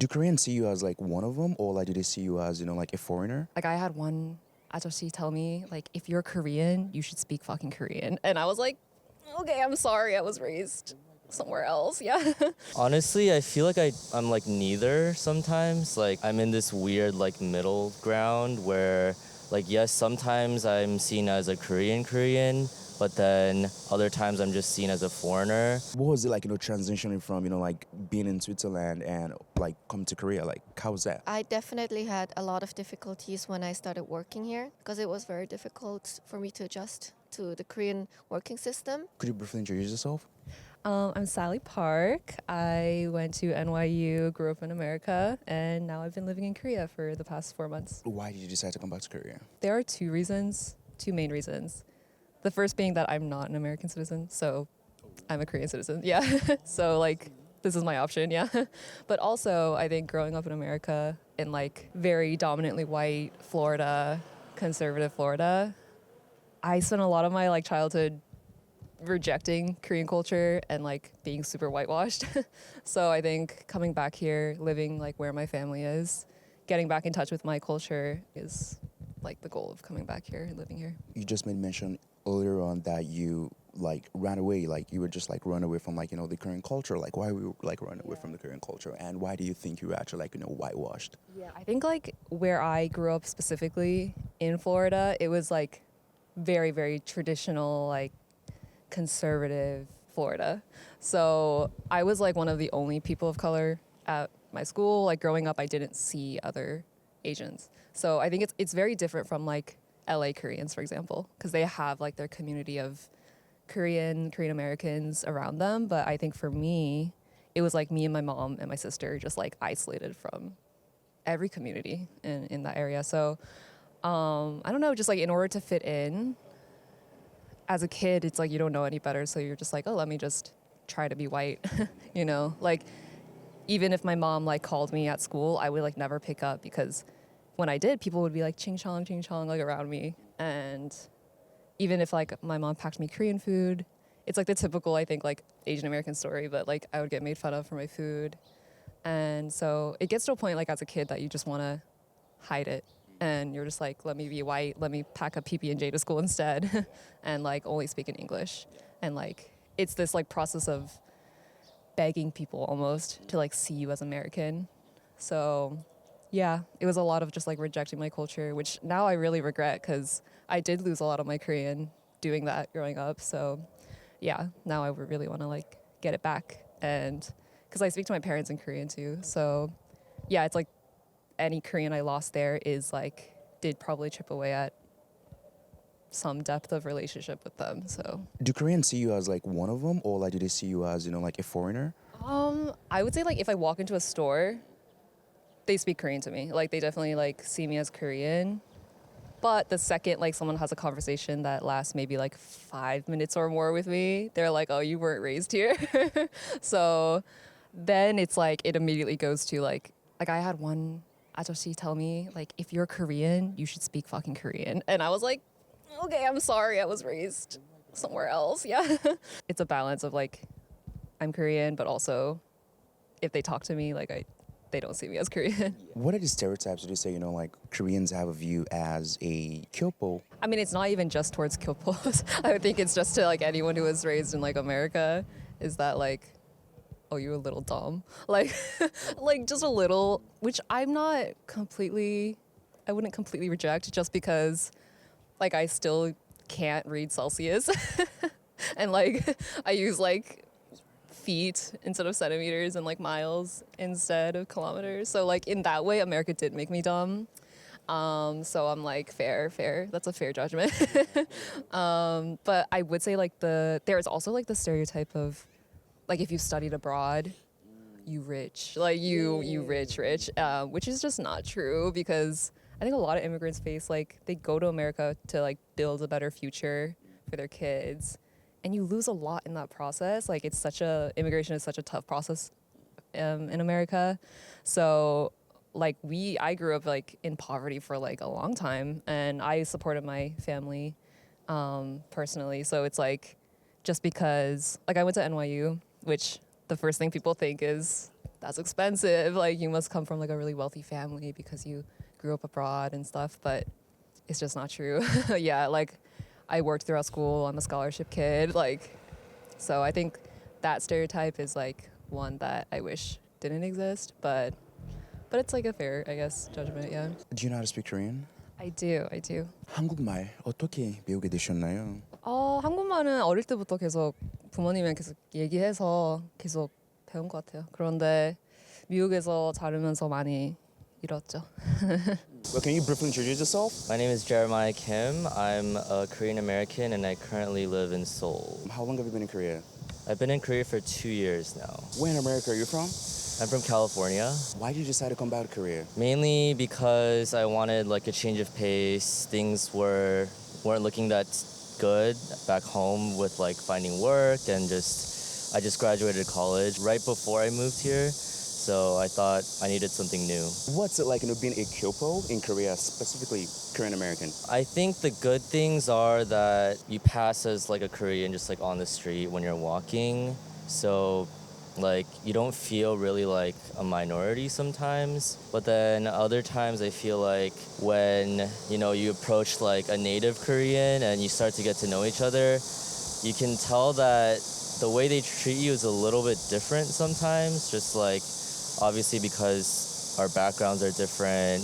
Do Koreans see you as like one of them, or like do they see you as like a foreigner? Like I had one ajoshi tell me, like, if you're Korean, you should speak fucking Korean. And I was like, okay, I'm sorry, I was raised somewhere else. Yeah. Honestly, I feel like I'm like neither sometimes. Like I'm in this weird like middle ground where like yes, sometimes I'm seen as a Korean, but then other times I'm just seen as a foreigner. What was it like, transitioning from, like being in Switzerland and like come to Korea? Like, how was that? I definitely had a lot of difficulties when I started working here because it was very difficult for me to adjust to the Korean working system. Could you briefly introduce yourself? I'm Sally Park. I went to NYU, grew up in America, and now I've been living in Korea for the past 4 months. Why did you decide to come back to Korea? There are two main reasons. The first being that I'm not an American citizen, so I'm a Korean citizen. Yeah. So like this is my option, yeah. But also I think growing up in America in like very dominantly white Florida, conservative Florida, I spent a lot of my like childhood rejecting Korean culture and like being super whitewashed. So I think coming back here, living like where my family is, getting back in touch with my culture is like the goal of coming back here and living here. You just made mention earlier on that you like ran away, like you were just like run away from like the Korean culture. Like why were you like run away from the Korean culture, and why do you think you were actually like whitewashed? Yeah, I think like where I grew up specifically in Florida, it was like very, very traditional, like conservative Florida. So I was like one of the only people of color at my school. Like growing up, I didn't see other Asians. So I think it's very different from like LA Koreans, for example, because they have like their community of Korean Americans around them. But I think for me, it was like me and my mom and my sister just like isolated from every community in that area. So I don't know, just like in order to fit in, as a kid, it's like you don't know any better. So you're just like, oh, let me just try to be white, Like even if my mom like called me at school, I would like never pick up because when I did, people would be like ching chong, like around me. And even if like my mom packed me Korean food, it's like the typical, I think, like Asian American story, but like I would get made fun of for my food. And so it gets to a point like as a kid that you just want to hide it. And you're just like, let me be white, let me pack a PB&J to school instead and like only speak in English. And like, it's this like process of begging people almost to like see you as American. So yeah, it was a lot of just like rejecting my culture, which now I really regret because I did lose a lot of my Korean doing that growing up. So yeah, now I would really want to like get it back. And because I speak to my parents in Korean too. So yeah, it's like any Korean I lost there is like, did probably chip away at some depth of relationship with them. So Do Koreans see you as like one of them, or like do they see you as like a foreigner? I would say like if I walk into a store, they speak Korean to me. Like they definitely like see me as Korean. But the second like someone has a conversation that lasts maybe like 5 minutes or more with me, they're like, oh, you weren't raised here. So then it's like it immediately goes to like I had one ajoshi tell me, like, if you're Korean, you should speak fucking Korean. And I was like, okay, I'm sorry, I was raised somewhere else. Yeah. It's a balance of like, I'm Korean, but also if they talk to me, like they don't see me as Korean. What are the stereotypes that they say, like Koreans have a view as a kyopo? I mean, it's not even just towards kyopos. I think it's just to like anyone who was raised in like America, is that like, oh, you're a little dumb. Like, like just a little, which I wouldn't completely reject just because like I still can't read Celsius. And like I use like feet instead of centimeters and like miles instead of kilometers. So like in that way, America did make me dumb. So I'm like, fair. That's a fair judgment. But I would say like there is also like the stereotype of like if you studied abroad, you rich, like you rich, which is just not true because I think a lot of immigrants face like they go to America to like build a better future for their kids, and you lose a lot in that process. Like immigration is such a tough process in America. So like I grew up like in poverty for like a long time, and I supported my family personally. So it's like just because like I went to NYU, which the first thing people think is that's expensive. Like you must come from like a really wealthy family because you grew up abroad and stuff. But it's just not true. Yeah, like I worked throughout school. I'm a scholarship kid. Like, so I think that stereotype is like one that I wish didn't exist. But it's like a fair, I guess, judgment. Yeah. Do you know how to speak Korean? I do. I do. 한국말 어떻게 배우게 되셨나요? 한국말은 어릴 때부터 계속 부모님이랑 계속 얘기해서 계속 배운 것 같아요. 그런데 미국에서 자르면서 많이 잃었죠. Well, can you briefly introduce yourself? My name is Jeremiah Kim. I'm a Korean American and I currently live in Seoul. How long have you been in Korea? I've been in Korea for 2 years now. Where in America are you from? I'm from California. Why did you decide to come back to Korea? Mainly because I wanted like a change of pace. Things weren't looking that good back home with like finding work and I just graduated college right before I moved here. So I thought I needed something new. What's it like, being a kyopo in Korea, specifically Korean American? I think the good things are that you pass as like a Korean just like on the street when you're walking. So like you don't feel really like a minority sometimes, but then other times I feel like when you approach like a native Korean and you start to get to know each other, you can tell that the way they treat you is a little bit different sometimes, just like obviously because our backgrounds are different,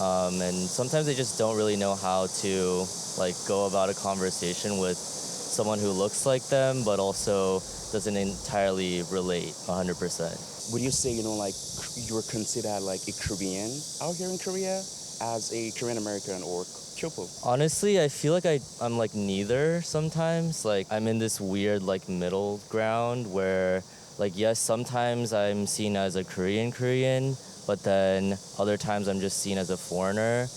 and sometimes they just don't really know how to like go about a conversation with someone who looks like them but also doesn't entirely relate 100%. Would you say, like you were considered like a Korean out here in Korea as a Korean American or kyopo? Honestly, I feel like I'm like neither sometimes. Like I'm in this weird like middle ground where like yes, sometimes I'm seen as a Korean, but then other times I'm just seen as a foreigner.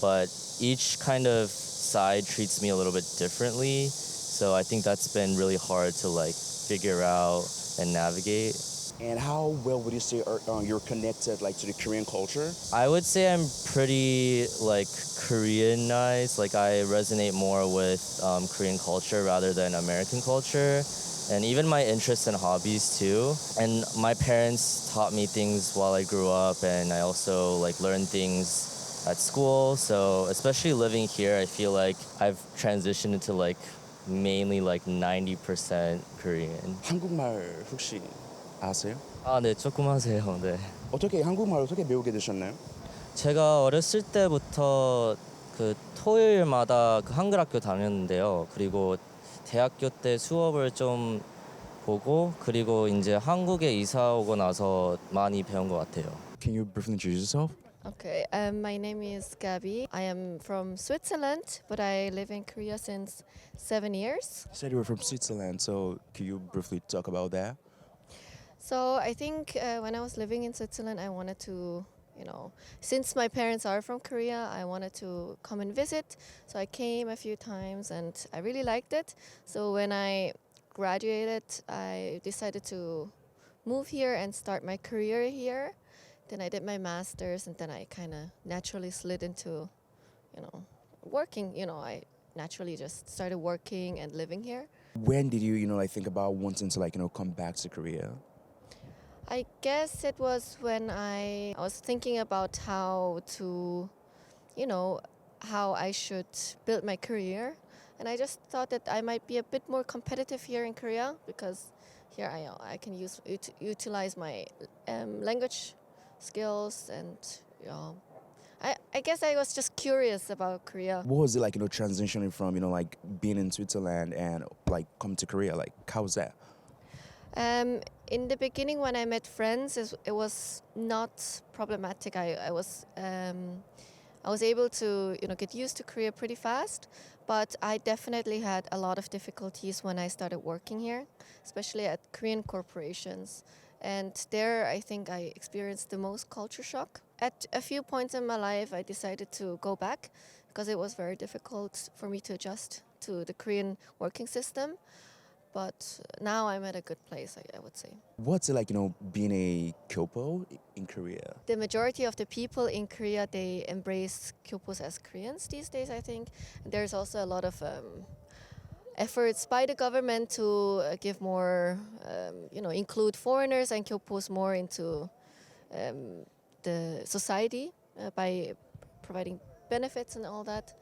But each kind of side treats me a little bit differently. So I think that's been really hard to like figure out and navigate. And how well would you say you're connected like to the Korean culture? I would say I'm pretty like Koreanized. Like I resonate more with Korean culture rather than American culture. And even my interests and hobbies too. And my parents taught me things while I grew up, and I also like learned things at school. So especially living here, I feel like I've transitioned into like mainly like 90% Korean. 한국말 혹시 아세요? 아, 네, 조금 하세요. 네. 한국말 어떻게 배우게 되셨나요? 제가 어렸을 때부터 그 토요일마다 그 한글 학교 다녔는데요. 그리고 대학교 때 수업을 좀 보고 그리고 이제 한국에 이사 오고 나서 많이 배운 것 같아요. Can you briefly introduce yourself? Okay, my name is Gabi. I am from Switzerland, but I live in Korea since 7 years. You said you were from Switzerland, so can you briefly talk about that? So I think when I was living in Switzerland, I wanted to, since my parents are from Korea, I wanted to come and visit. So I came a few times and I really liked it. So when I graduated, I decided to move here and start my career here. Then I did my master's, and then I kind of naturally slid into, working. I naturally just started working and living here. When did you, think about wanting to, come back to Korea? I guess it was when I was thinking about how to, how I should build my career. And I just thought that I might be a bit more competitive here in Korea because here I can utilize my language skills, and I guess I was just curious about Korea. What was it like, transitioning from, being in Switzerland and come to Korea? Like, how was that? In the beginning, when I met friends, it was not problematic. I was able to get used to Korea pretty fast, but I definitely had a lot of difficulties when I started working here, especially at Korean corporations. And there, I think I experienced the most culture shock. At a few points in my life, I decided to go back because it was very difficult for me to adjust to the Korean working system. But now I'm at a good place, I would say. What's it like, being a kyopo in Korea? The majority of the people in Korea, they embrace kyopos as Koreans these days, I think. And there's also a lot of efforts by the government to give more, include foreigners and kyopos more into the society by providing benefits and all that.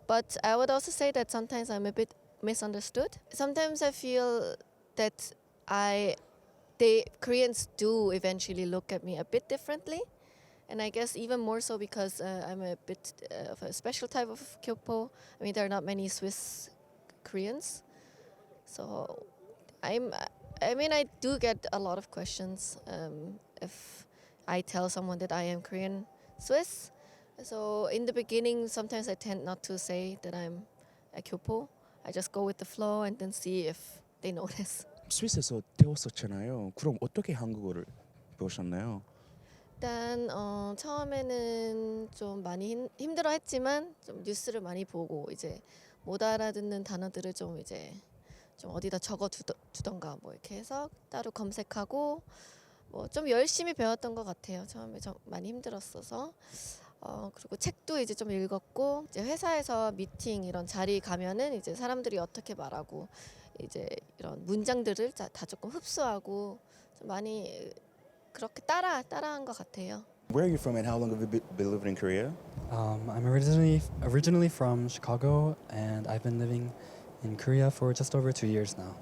But I would also say that sometimes I'm a bit misunderstood. Sometimes I feel that Koreans do eventually look at me a bit differently, and I guess even more so because I'm a bit of a special type of Kyopo. I mean, there are not many Swiss Koreans, so I do get a lot of questions if I tell someone that I am Korean Swiss. So in the beginning, sometimes I tend not to say that I'm a Kyopo. I just go with the flow and then see if they notice. 스위스에서 배웠었잖아요. 그럼 어떻게 한국어를 배우셨나요? 일단 처음에는 좀 많이 힘들어했지만 좀 뉴스를 많이 보고 이제 못 알아듣는 단어들을 좀 이제 좀 어디다 적어 두던가 뭐 이렇게 해서 따로 검색하고 뭐 좀 열심히 배웠던 것 같아요. 처음에 좀 많이 힘들었어서. 그리고 책도 이제 좀 읽었고 이제 회사에서 미팅 이런 자리 가면은 이제 사람들이 어떻게 말하고 이제 이런 문장들을 다 조금 흡수하고 좀 많이 그렇게 따라한 것 같아요. Where are you from and how long have you been living in Korea? I'm originally from Chicago, and I've been living in Korea for just over 2 years now.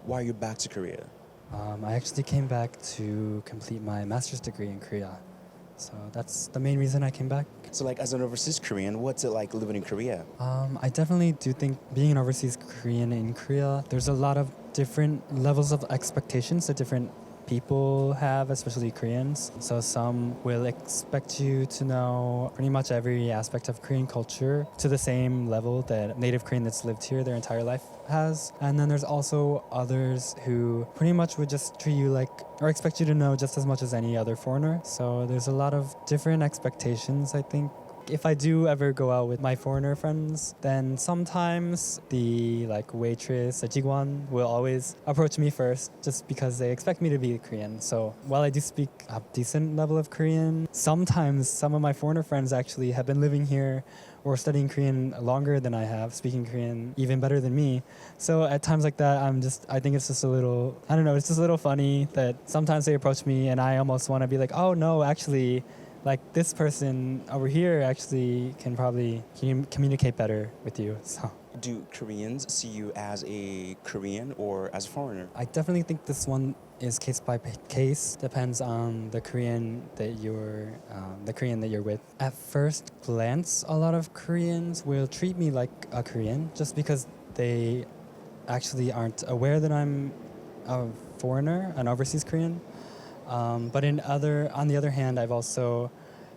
Why are you back to Korea? I actually came back to complete my master's degree in Korea. So that's the main reason I came back. So like as an overseas Korean, what's it like living in Korea? I definitely do think being an overseas Korean in Korea, there's a lot of different levels of expectations that different people have, especially Koreans. So some will expect you to know pretty much every aspect of Korean culture to the same level that native Korean that's lived here their entire life has. And then there's also others who pretty much would just treat you like or expect you to know just as much as any other foreigner. So there's a lot of different expectations, I think. If I do ever go out with my foreigner friends, then sometimes the waitress, the jigwon, will always approach me first just because they expect me to be Korean. So while I do speak a decent level of Korean, sometimes some of my foreigner friends actually have been living here or studying Korean longer than I have, speaking Korean even better than me. So at times like that, I think it's just a little, I don't know, it's just a little funny that sometimes they approach me and I almost want to be like, oh no, actually, like this person over here actually can probably communicate better with you. So Do Koreans see you as a Korean or as a foreigner? I definitely think this one is case by case. Depends on the Korean that you're with. At first glance, a lot of Koreans will treat me like a Korean just because they actually aren't aware that I'm a foreigner, an overseas Korean. But on the other hand, I've also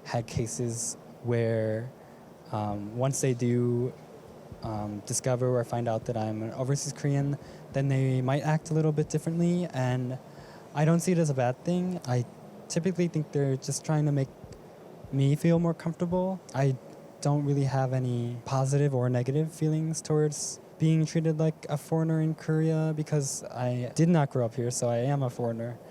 had cases where once they do discover or find out that I'm an overseas Korean, then they might act a little bit differently, and I don't see it as a bad thing. I typically think they're just trying to make me feel more comfortable. I don't really have any positive or negative feelings towards being treated like a foreigner in Korea because I did not grow up here, so I am a foreigner.